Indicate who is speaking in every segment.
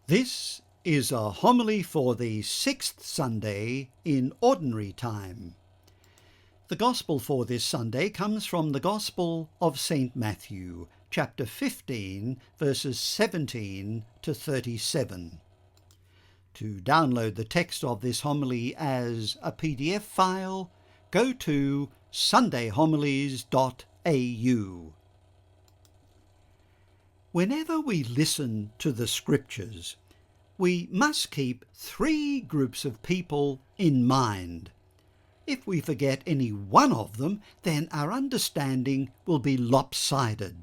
Speaker 1: This is a homily for the 6th Sunday in Ordinary Time. The Gospel for this Sunday comes from the Gospel of St. Matthew, chapter 15, verses 17 to 37. To download the text of this homily as a PDF file, go to sundayhomilies.au. Whenever we listen to the Scriptures, we must keep three groups of people in mind. If we forget any one of them, then our understanding will be lopsided.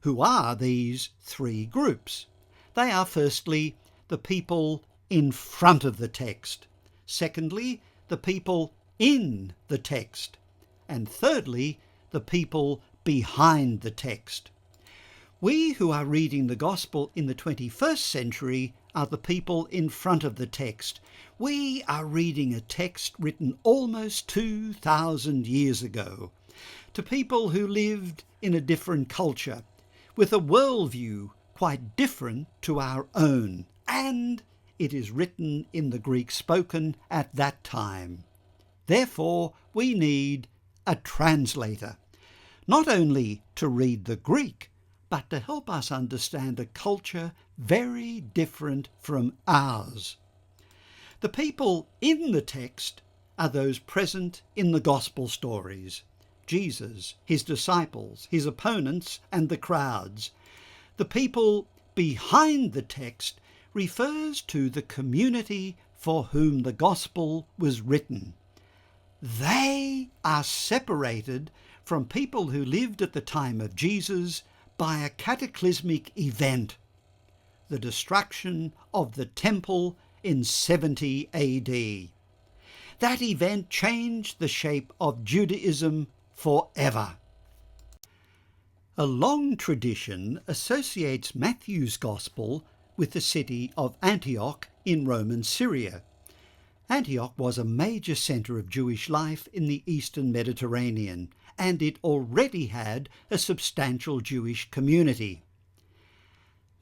Speaker 1: Who are these three groups? They are firstly the people in front of the text, secondly the people in the text, and thirdly the people behind the text. We who are reading the Gospel in the 21st century are the people in front of the text. We are reading a text written almost 2,000 years ago to people who lived in a different culture, with a worldview quite different to our own, and it is written in the Greek spoken at that time. Therefore, we need a translator, not only to read the Greek, but to help us understand a culture very different from ours. The people in the text are those present in the Gospel stories: Jesus, his disciples, his opponents, and the crowds. The people behind the text refers to the community for whom the Gospel was written. They are separated from people who lived at the time of Jesus by a cataclysmic event, the destruction of the temple in 70 AD. That event changed the shape of Judaism forever. A long tradition associates Matthew's Gospel with the city of Antioch in Roman Syria. Antioch was a major centre of Jewish life in the eastern Mediterranean, and it already had a substantial Jewish community.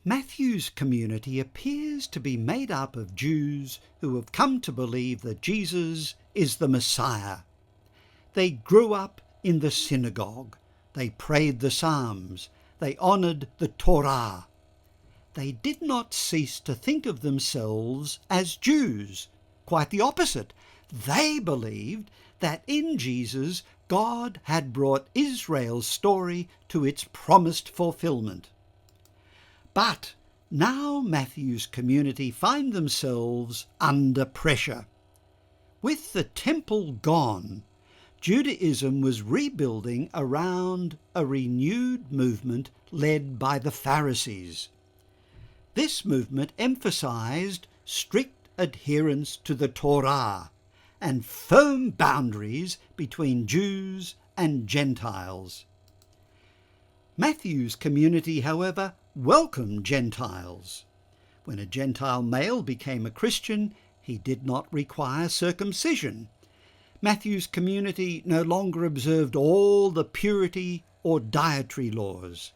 Speaker 1: Matthew's community appears to be made up of Jews who have come to believe that Jesus is the Messiah. They grew up in the synagogue. They prayed the Psalms. They honoured the Torah. They did not cease to think of themselves as Jews. Quite the opposite. They believed that in Jesus God had brought Israel's story to its promised fulfilment. But now Matthew's community find themselves under pressure. With the temple gone, Judaism was rebuilding around a renewed movement led by the Pharisees. This movement emphasized strict adherence to the Torah and firm boundaries between Jews and Gentiles. Matthew's community, however, welcomed Gentiles. When a Gentile male became a Christian, he did not require circumcision. Matthew's community no longer observed all the purity or dietary laws.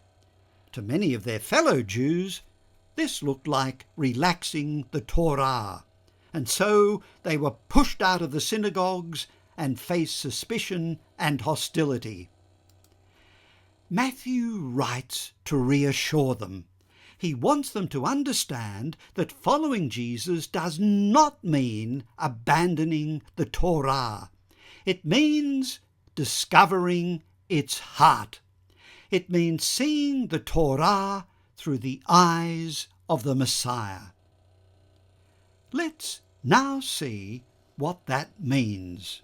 Speaker 1: To many of their fellow Jews, this looked like relaxing the Torah, and so they were pushed out of the synagogues and faced suspicion and hostility. Matthew writes to reassure them. He wants them to understand that following Jesus does not mean abandoning the Torah. It means discovering its heart. It means seeing the Torah through the eyes of the Messiah. Let's now see what that means.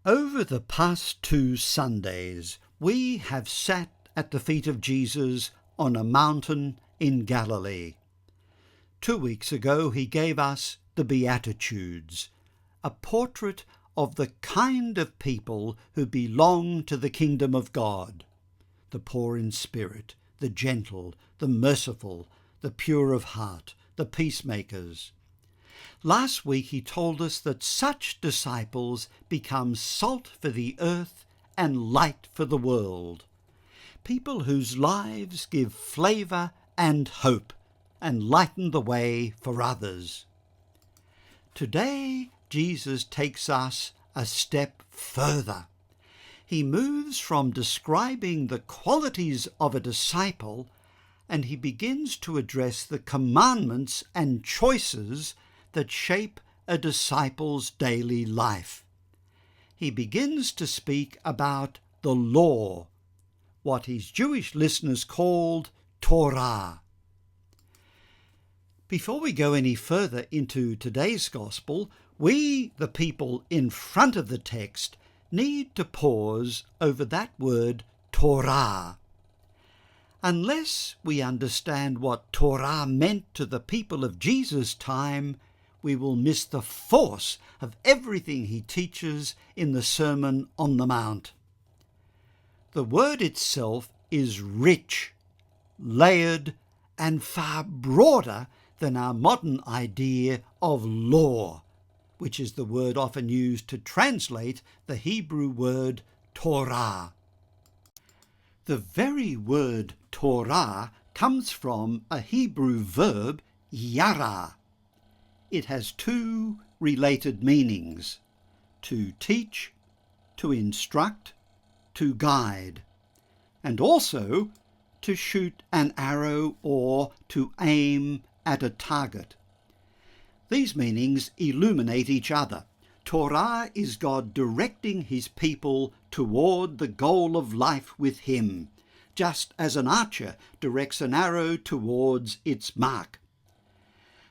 Speaker 1: Over the past 2 Sundays, we have sat at the feet of Jesus on a mountain in Galilee. 2 weeks ago, he gave us the Beatitudes, a portrait of the kind of people who belong to the kingdom of God: the poor in spirit, the gentle, the merciful, the pure of heart, the peacemakers. Last week he told us that such disciples become salt for the earth and light for the world, people whose lives give flavour and hope and lighten the way for others. Today, Jesus takes us a step further. He moves from describing the qualities of a disciple, and he begins to address the commandments and choices that shape a disciple's daily life. He begins to speak about the law, what his Jewish listeners called Torah. Before we go any further into today's gospel, we, the people in front of the text, need to pause over that word Torah. Unless we understand what Torah meant to the people of Jesus' time, we will miss the force of everything he teaches in the Sermon on the Mount. The word itself is rich, layered, and far broader than our modern idea of law, which is the word often used to translate the Hebrew word Torah. The very word Torah comes from a Hebrew verb, yara. It has two related meanings: to teach, to instruct, to guide, and also to shoot an arrow or to aim at a target. These meanings illuminate each other. Torah is God directing his people toward the goal of life with him, just as an archer directs an arrow towards its mark.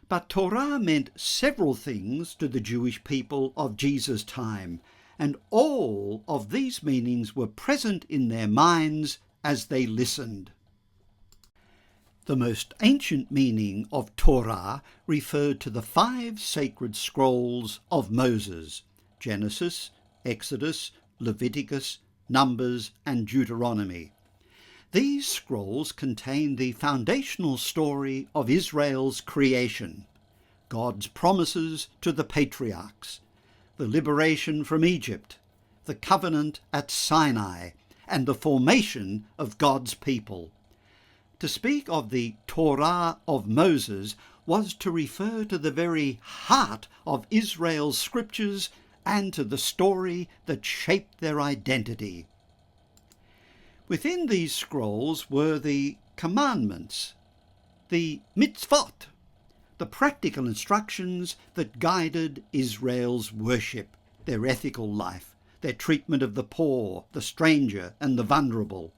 Speaker 1: But Torah meant several things to the Jewish people of Jesus' time, and all of these meanings were present in their minds as they listened. The most ancient meaning of Torah referred to the 5 sacred scrolls of Moses: Genesis, Exodus, Leviticus, Numbers, and Deuteronomy. These scrolls contain the foundational story of Israel's creation, God's promises to the patriarchs, the liberation from Egypt, the covenant at Sinai, and the formation of God's people. To speak of the Torah of Moses was to refer to the very heart of Israel's scriptures and to the story that shaped their identity. Within these scrolls were the commandments, the mitzvot, the practical instructions that guided Israel's worship, their ethical life, their treatment of the poor, the stranger, and the vulnerable.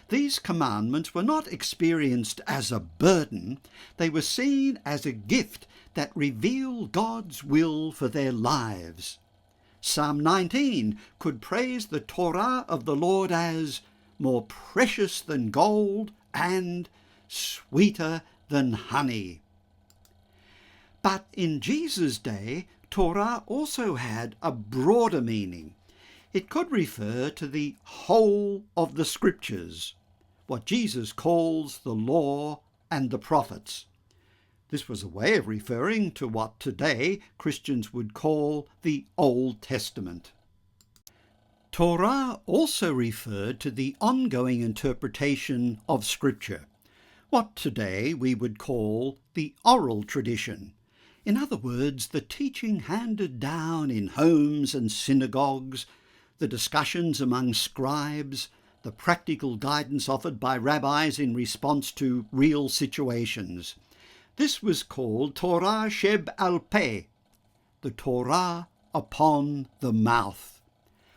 Speaker 1: These commandments were not experienced as a burden. They were seen as a gift that revealed God's will for their lives. Psalm 19 could praise the Torah of the Lord as more precious than gold and sweeter than honey. But in Jesus' day, Torah also had a broader meaning. It could refer to the whole of the scriptures, what Jesus calls the law and the prophets. This was a way of referring to what today Christians would call the Old Testament. Torah also referred to the ongoing interpretation of Scripture, what today we would call the oral tradition. In other words, the teaching handed down in homes and synagogues, the discussions among scribes, the practical guidance offered by rabbis in response to real situations. This was called Torah sheb al peh, the Torah upon the mouth,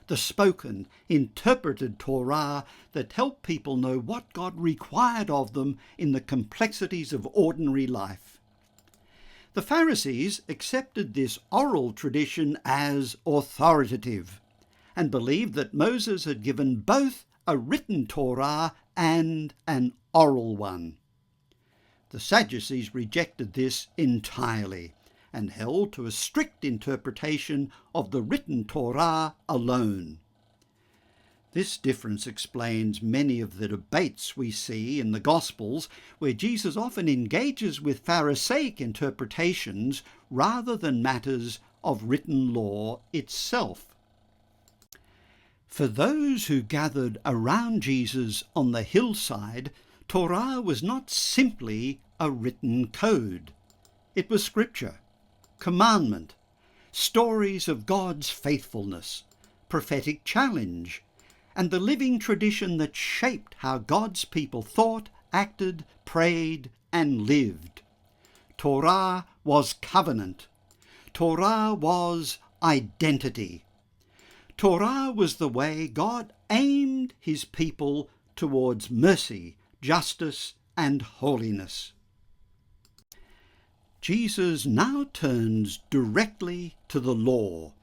Speaker 1: the spoken, interpreted Torah that helped people know what God required of them in the complexities of ordinary life. The Pharisees accepted this oral tradition as authoritative and believed that Moses had given both a written Torah and an oral one. The Sadducees rejected this entirely and held to a strict interpretation of the written Torah alone. This difference explains many of the debates we see in the Gospels, where Jesus often engages with Pharisaic interpretations rather than matters of written law itself. For those who gathered around Jesus on the hillside, Torah was not simply a written code. It was scripture, commandment, stories of God's faithfulness, prophetic challenge, and the living tradition that shaped how God's people thought, acted, prayed, and lived. Torah was covenant. Torah was identity. Torah was the way God aimed his people towards mercy, justice, and holiness. Jesus now turns directly to the law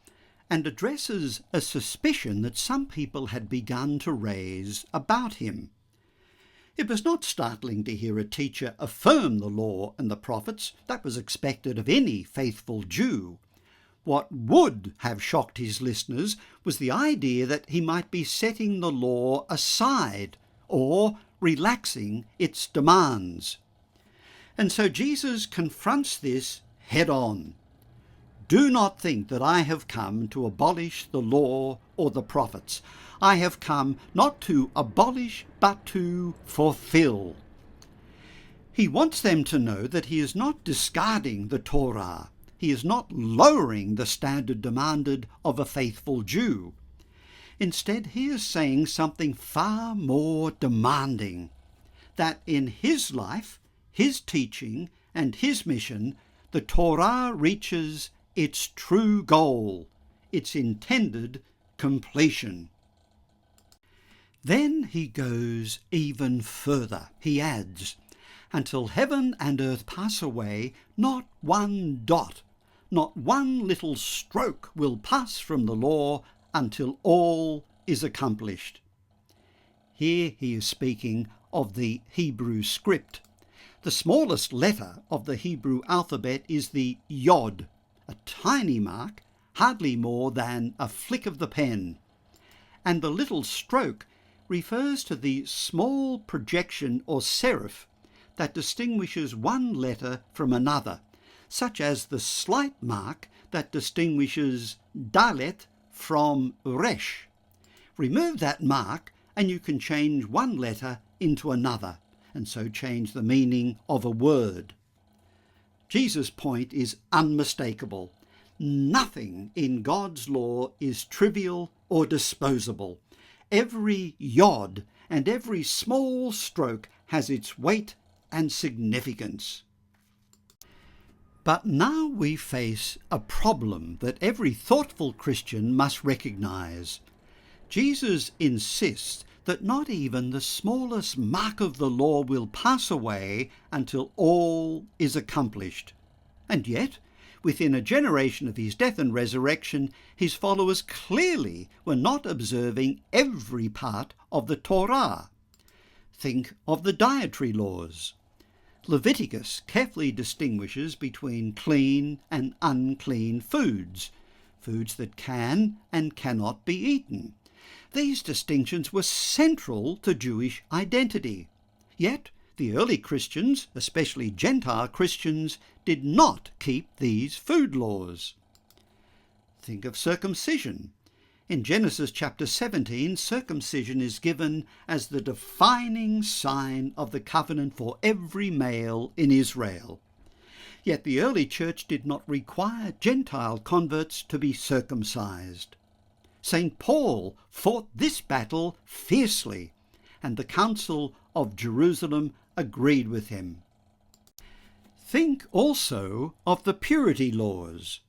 Speaker 1: and addresses a suspicion that some people had begun to raise about him. It was not startling to hear a teacher affirm the law and the prophets. That was expected of any faithful Jew. What would have shocked his listeners was the idea that he might be setting the law aside or relaxing its demands. And so Jesus confronts this head on. Do not think that I have come to abolish the law or the prophets. I have come not to abolish, but to fulfil. He wants them to know that he is not discarding the Torah. He is not lowering the standard demanded of a faithful Jew. Instead, he is saying something far more demanding, that in his life, his teaching, and his mission, the Torah reaches its true goal, its intended completion. Then he goes even further. He adds, until heaven and earth pass away, not one dot, not one little stroke will pass from the law until all is accomplished. Here he is speaking of the Hebrew script. The smallest letter of the Hebrew alphabet is the yod, a tiny mark, hardly more than a flick of the pen. And the little stroke refers to the small projection or serif that distinguishes one letter from another, such as the slight mark that distinguishes dalet from resh. Remove that mark and you can change one letter into another, and so change the meaning of a word. Jesus' point is unmistakable. Nothing in God's law is trivial or disposable. Every yod and every small stroke has its weight and significance. But now we face a problem that every thoughtful Christian must recognize. Jesus insists that not even the smallest mark of the law will pass away until all is accomplished. And yet, within a generation of his death and resurrection, his followers clearly were not observing every part of the Torah. Think of the dietary laws. Leviticus carefully distinguishes between clean and unclean foods, foods that can and cannot be eaten. These distinctions were central to Jewish identity. Yet the early Christians, especially Gentile Christians, did not keep these food laws. Think of circumcision. In Genesis chapter 17, circumcision is given as the defining sign of the covenant for every male in Israel. Yet the early church did not require Gentile converts to be circumcised. St. Paul fought this battle fiercely, and the Council of Jerusalem agreed with him. Think also of the purity laws.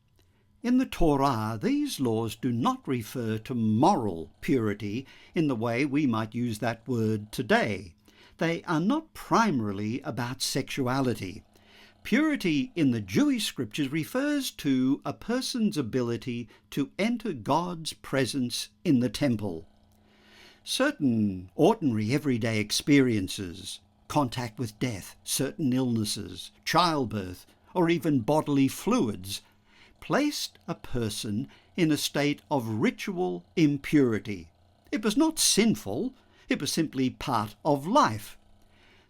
Speaker 1: In the Torah, these laws do not refer to moral purity in the way we might use that word today. They are not primarily about sexuality. Purity in the Jewish scriptures refers to a person's ability to enter God's presence in the temple. Certain ordinary everyday experiences, contact with death, certain illnesses, childbirth, or even bodily fluids, placed a person in a state of ritual impurity. It was not sinful, it was simply part of life.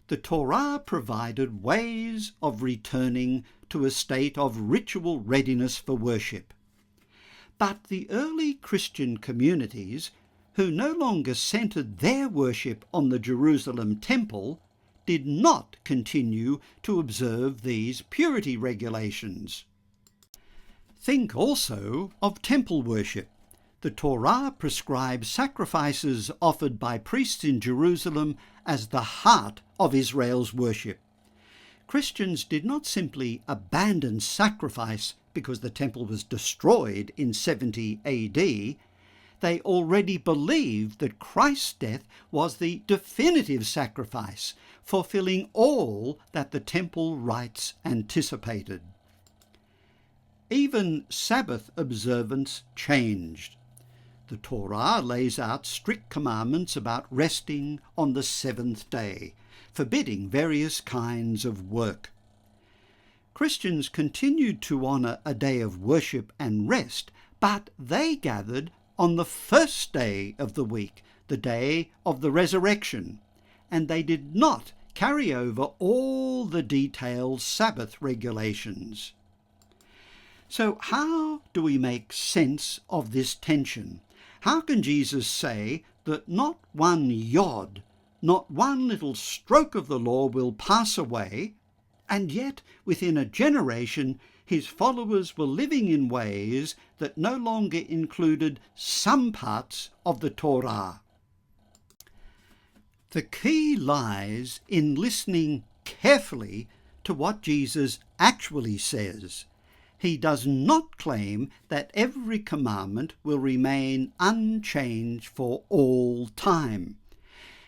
Speaker 1: The Torah provided ways of returning to a state of ritual readiness for worship. But the early Christian communities, who no longer centered their worship on the Jerusalem temple, did not continue to observe these purity regulations. Think also of temple worship. The Torah prescribes sacrifices offered by priests in Jerusalem as the heart of Israel's worship. Christians did not simply abandon sacrifice because the temple was destroyed in 70 AD. They already believed that Christ's death was the definitive sacrifice, fulfilling all that the temple rites anticipated. Even Sabbath observance changed. The Torah lays out strict commandments about resting on the seventh day, forbidding various kinds of work. Christians continued to honour a day of worship and rest, but they gathered on the first day of the week, the day of the resurrection, and they did not carry over all the detailed Sabbath regulations. So how do we make sense of this tension? How can Jesus say that not one yod, not one little stroke of the law will pass away, and yet within a generation his followers were living in ways that no longer included some parts of the Torah? The key lies in listening carefully to what Jesus actually says. He does not claim that every commandment will remain unchanged for all time.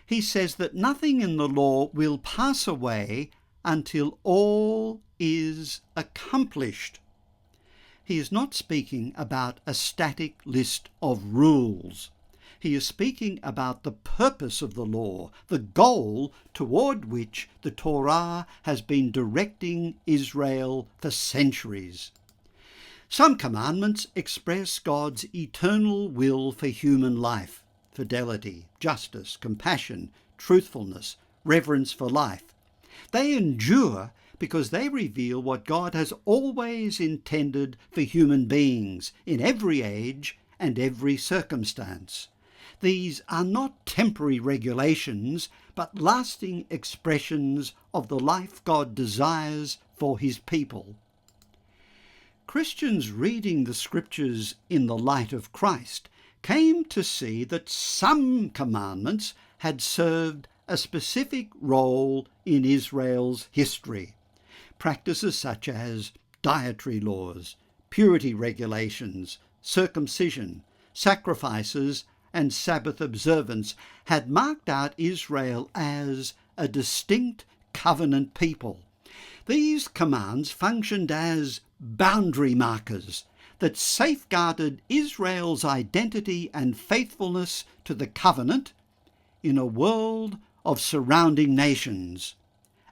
Speaker 1: He says that nothing in the law will pass away until all is accomplished. He is not speaking about a static list of rules. He is speaking about the purpose of the law, the goal toward which the Torah has been directing Israel for centuries. Some commandments express God's eternal will for human life: fidelity, justice, compassion, truthfulness, reverence for life. They endure because they reveal what God has always intended for human beings in every age and every circumstance. These are not temporary regulations, but lasting expressions of the life God desires for his people. Christians reading the scriptures in the light of Christ came to see that some commandments had served a specific role in Israel's history. Practices such as dietary laws, purity regulations, circumcision, sacrifices, and Sabbath observance had marked out Israel as a distinct covenant people. These commands functioned as boundary markers that safeguarded Israel's identity and faithfulness to the covenant in a world of surrounding nations,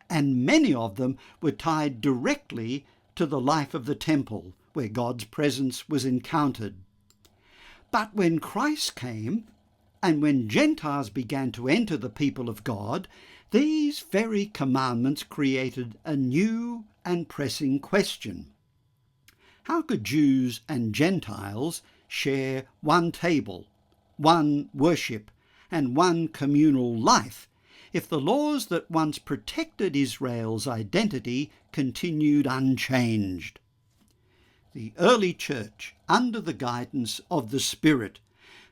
Speaker 1: and many of them were tied directly to the life of the temple, where God's presence was encountered. But when Christ came, and when Gentiles began to enter the people of God, these very commandments created a new and pressing question. How could Jews and Gentiles share one table, one worship, and one communal life if the laws that once protected Israel's identity continued unchanged? The early church, under the guidance of the Spirit,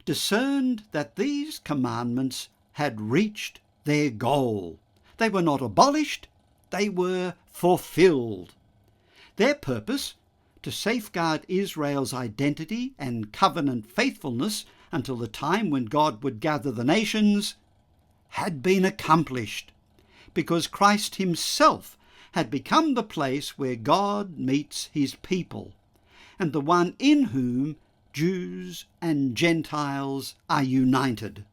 Speaker 1: discerned that these commandments had reached their goal. They were not abolished, they were fulfilled. Their purpose, to safeguard Israel's identity and covenant faithfulness until the time when God would gather the nations, had been accomplished, because Christ himself had become the place where God meets his people, and the one in whom Jews and Gentiles are united.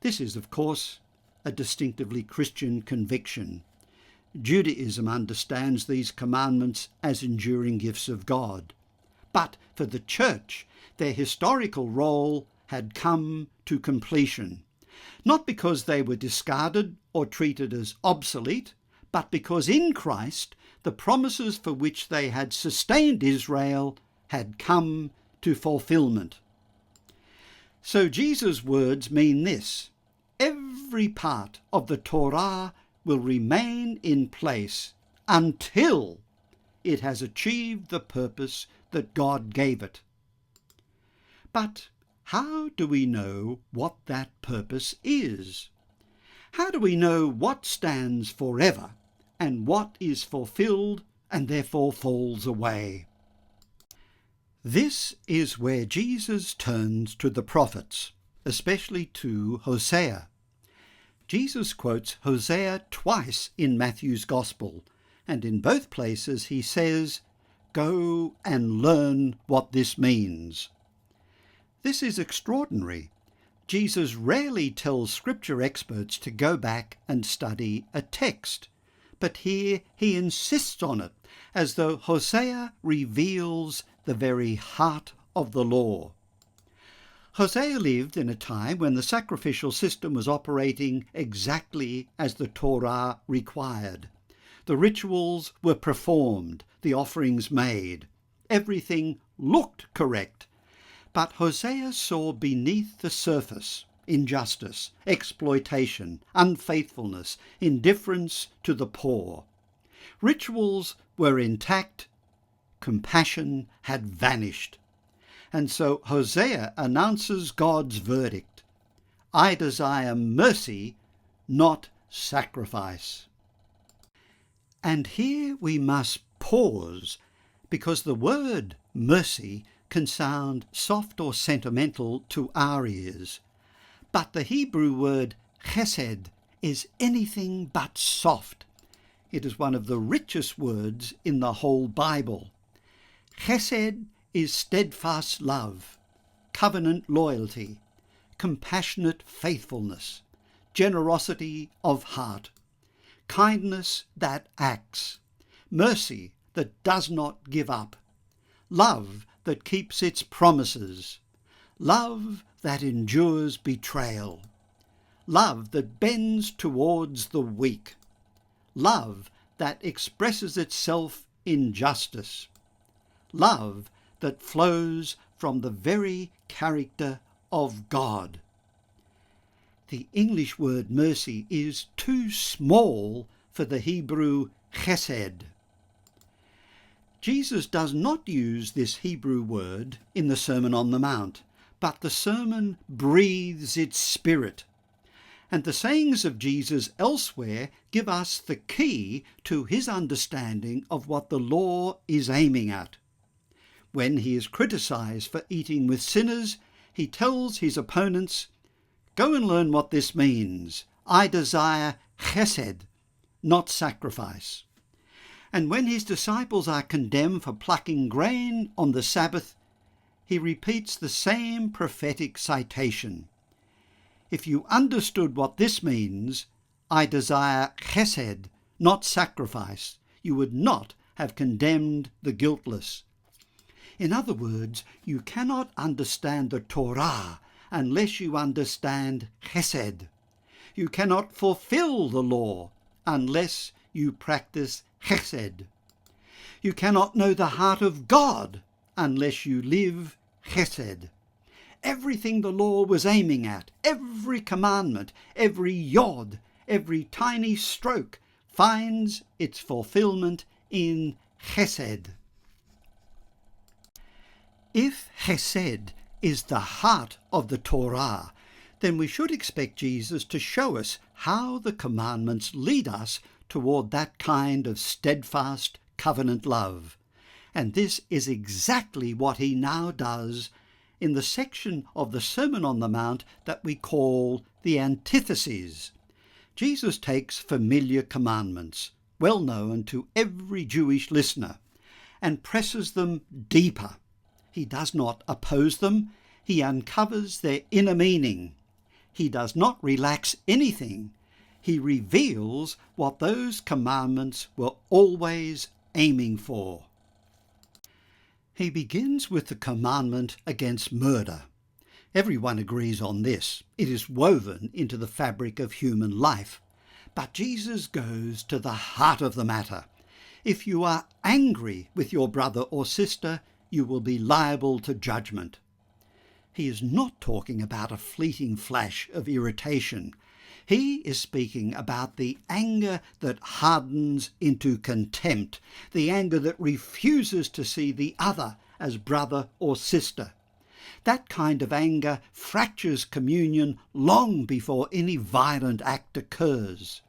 Speaker 1: This is, of course, a distinctively Christian conviction. Judaism understands these commandments as enduring gifts of God. But for the church, their historical role had come to completion, not because they were discarded or treated as obsolete, but because in Christ the promises for which they had sustained Israel had come to fulfilment. So Jesus' words mean this: every part of the Torah will remain in place until it has achieved the purpose that God gave it. But how do we know what that purpose is? How do we know what stands forever and what is fulfilled and therefore falls away? This is where Jesus turns to the prophets, especially to Hosea. Jesus quotes Hosea twice in Matthew's Gospel, and in both places he says, "Go and learn what this means." This is extraordinary. Jesus rarely tells scripture experts to go back and study a text, but here he insists on it, as though Hosea reveals the very heart of the law. Hosea lived in a time when the sacrificial system was operating exactly as the Torah required. The rituals were performed, the offerings made. Everything looked correct. But Hosea saw beneath the surface injustice, exploitation, unfaithfulness, indifference to the poor. Rituals were intact, compassion had vanished. And so Hosea announces God's verdict. I desire mercy, not sacrifice. And here we must pause, because the word mercy can sound soft or sentimental to our ears. But the Hebrew word chesed is anything but soft. It is one of the richest words in the whole Bible. Chesed is steadfast love, covenant loyalty, compassionate faithfulness, generosity of heart, kindness that acts, mercy that does not give up, love that keeps its promises, love that endures betrayal, love that bends towards the weak, love that expresses itself in justice, love that flows from the very character of God. The English word mercy is too small for the Hebrew chesed. Jesus does not use this Hebrew word in the Sermon on the Mount, but the sermon breathes its spirit. And the sayings of Jesus elsewhere give us the key to his understanding of what the law is aiming at. When he is criticized for eating with sinners, he tells his opponents, "Go and learn what this means. I desire chesed, not sacrifice." And when his disciples are condemned for plucking grain on the Sabbath, he repeats the same prophetic citation. If you understood what this means, I desire chesed, not sacrifice, you would not have condemned the guiltless. In other words, you cannot understand the Torah unless you understand chesed. You cannot fulfill the law unless you practice chesed. You cannot know the heart of God unless you live chesed. Everything the law was aiming at, every commandment, every yod, every tiny stroke, finds its fulfillment in chesed. If chesed is the heart of the Torah, then we should expect Jesus to show us how the commandments lead us toward that kind of steadfast covenant love. And this is exactly what he now does in the section of the Sermon on the Mount that we call the antitheses. Jesus takes familiar commandments, well known to every Jewish listener, and presses them deeper. He does not oppose them, he uncovers their inner meaning. He does not relax anything. He reveals what those commandments were always aiming for. He begins with the commandment against murder. Everyone agrees on this. It is woven into the fabric of human life. But Jesus goes to the heart of the matter. If you are angry with your brother or sister, you will be liable to judgment. He is not talking about a fleeting flash of irritation. He is speaking about the anger that hardens into contempt, the anger that refuses to see the other as brother or sister. That kind of anger fractures communion long before any violent act occurs.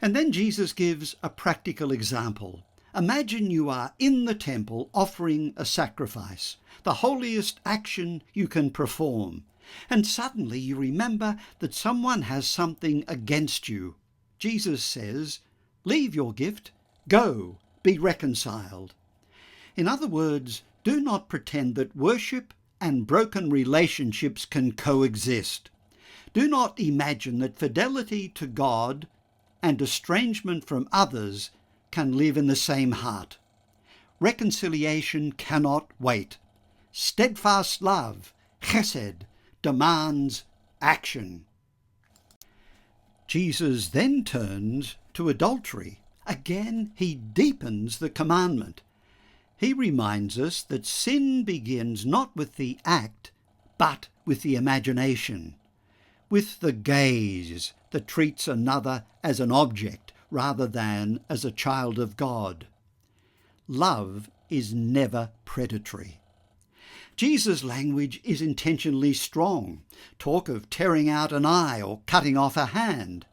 Speaker 1: And then Jesus gives a practical example. Imagine you are in the temple offering a sacrifice, the holiest action you can perform, and suddenly you remember that someone has something against you. Jesus says, "Leave your gift, go, be reconciled." In other words, do not pretend that worship and broken relationships can coexist. Do not imagine that fidelity to God and estrangement from others can live in the same heart. Reconciliation cannot wait. Steadfast love, chesed, demands action. Jesus then turns to adultery. Again, he deepens the commandment. He reminds us that sin begins not with the act, but with the imagination, with the gaze that treats another as an object rather than as a child of God. Love is never predatory. Jesus' language is intentionally strong. Talk of tearing out an eye or cutting off a hand.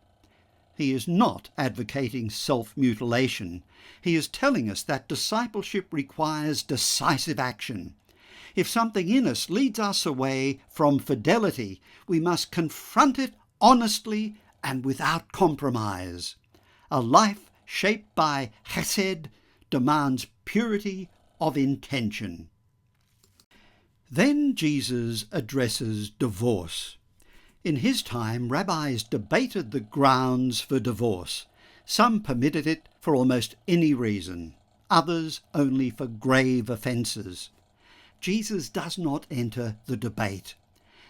Speaker 1: He is not advocating self-mutilation. He is telling us that discipleship requires decisive action. If something in us leads us away from fidelity, we must confront it honestly and without compromise. A life shaped by chesed demands purity of intention. Then Jesus addresses divorce. In his time, rabbis debated the grounds for divorce. Some permitted it for almost any reason, others only for grave offences. Jesus does not enter the debate.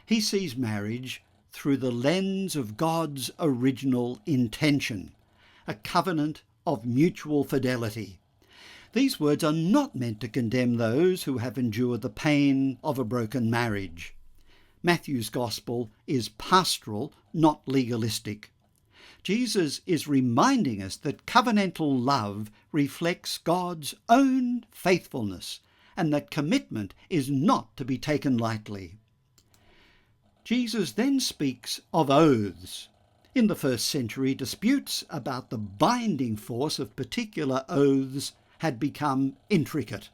Speaker 1: He sees marriage through the lens of God's original intention, a covenant of mutual fidelity. These words are not meant to condemn those who have endured the pain of a broken marriage. Matthew's gospel is pastoral, not legalistic. Jesus is reminding us that covenantal love reflects God's own faithfulness and that commitment is not to be taken lightly. Jesus then speaks of oaths. In the first century, disputes about the binding force of particular oaths had become intricate.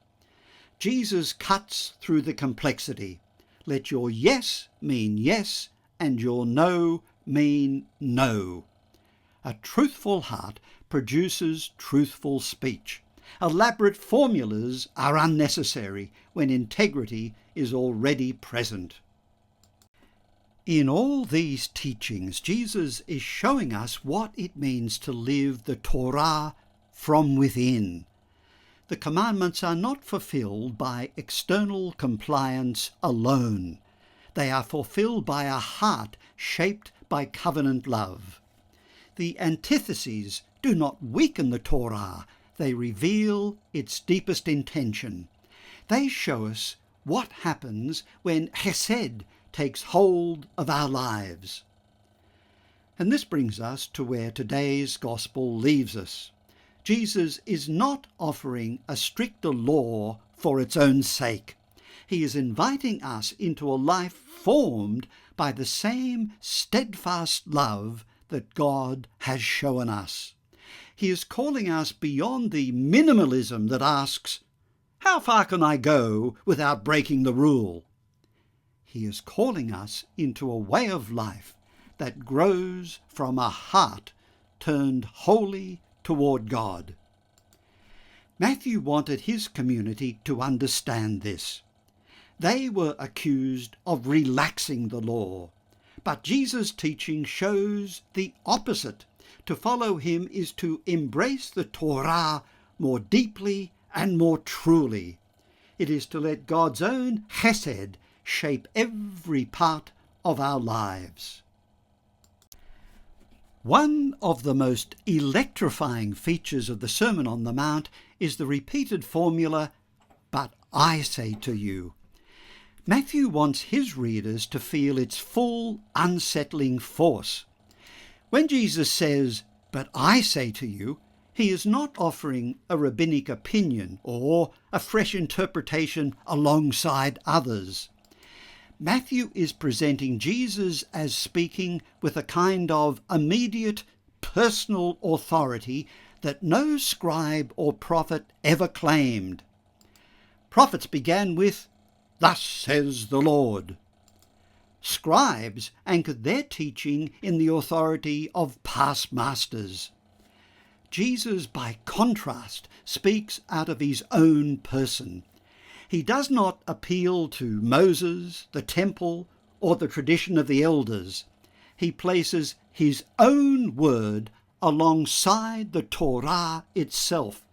Speaker 1: Jesus cuts through the complexity. Let your yes mean yes and your no mean no. A truthful heart produces truthful speech. Elaborate formulas are unnecessary when integrity is already present. In all these teachings, Jesus is showing us what it means to live the Torah from within. The commandments are not fulfilled by external compliance alone. They are fulfilled by a heart shaped by covenant love. The antitheses do not weaken the Torah, they reveal its deepest intention. They show us what happens when chesed takes hold of our lives. And this brings us to where today's gospel leaves us. Jesus is not offering a stricter law for its own sake. He is inviting us into a life formed by the same steadfast love that God has shown us. He is calling us beyond the minimalism that asks, "How far can I go without breaking the rule?" He is calling us into a way of life that grows from a heart turned wholly toward God. Matthew wanted his community to understand this. They were accused of relaxing the law, but Jesus' teaching shows the opposite. To follow him is to embrace the Torah more deeply and more truly. It is to let God's own chesed shape every part of our lives. One of the most electrifying features of the Sermon on the Mount is the repeated formula, "But I say to you." Matthew wants his readers to feel its full, unsettling force. When Jesus says, "But I say to you," he is not offering a rabbinic opinion or a fresh interpretation alongside others. Matthew is presenting Jesus as speaking with a kind of immediate personal authority that no scribe or prophet ever claimed. Prophets began with, "Thus says the Lord." Scribes anchored their teaching in the authority of past masters. Jesus, by contrast, speaks out of his own person. He does not appeal to Moses, the temple, or the tradition of the elders. He places his own word alongside the Torah itself,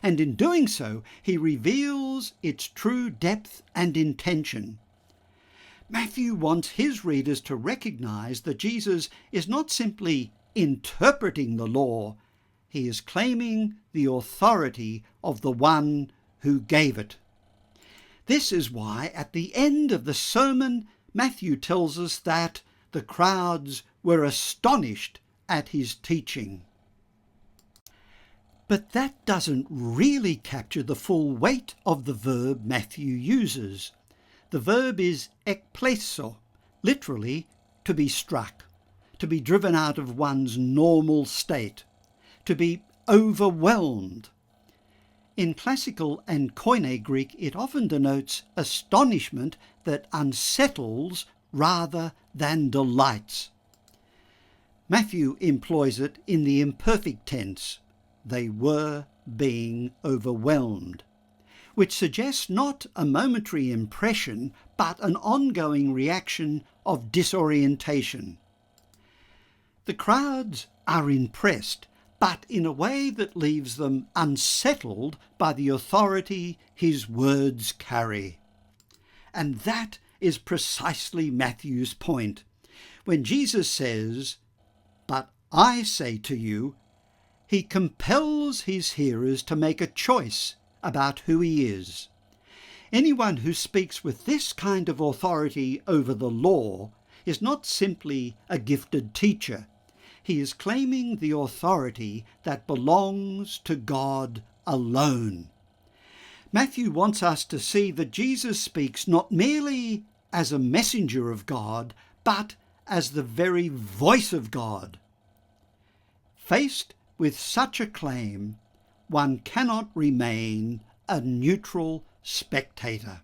Speaker 1: and in doing so, he reveals its true depth and intention. Matthew wants his readers to recognize that Jesus is not simply interpreting the law, he is claiming the authority of the one who gave it. This is why at the end of the sermon, Matthew tells us that the crowds were astonished at his teaching. But that doesn't really capture the full weight of the verb Matthew uses. The verb is ekpleso, literally to be struck, to be driven out of one's normal state, to be overwhelmed. In classical and Koine Greek, it often denotes astonishment that unsettles rather than delights. Matthew employs it in the imperfect tense, they were being overwhelmed, which suggests not a momentary impression, but an ongoing reaction of disorientation. The crowds are impressed, but in a way that leaves them unsettled by the authority his words carry. And that is precisely Matthew's point. When Jesus says, "But I say to you," he compels his hearers to make a choice about who he is. Anyone who speaks with this kind of authority over the law is not simply a gifted teacher. He is claiming the authority that belongs to God alone. Matthew wants us to see that Jesus speaks not merely as a messenger of God, but as the very voice of God. Faced with such a claim, one cannot remain a neutral spectator.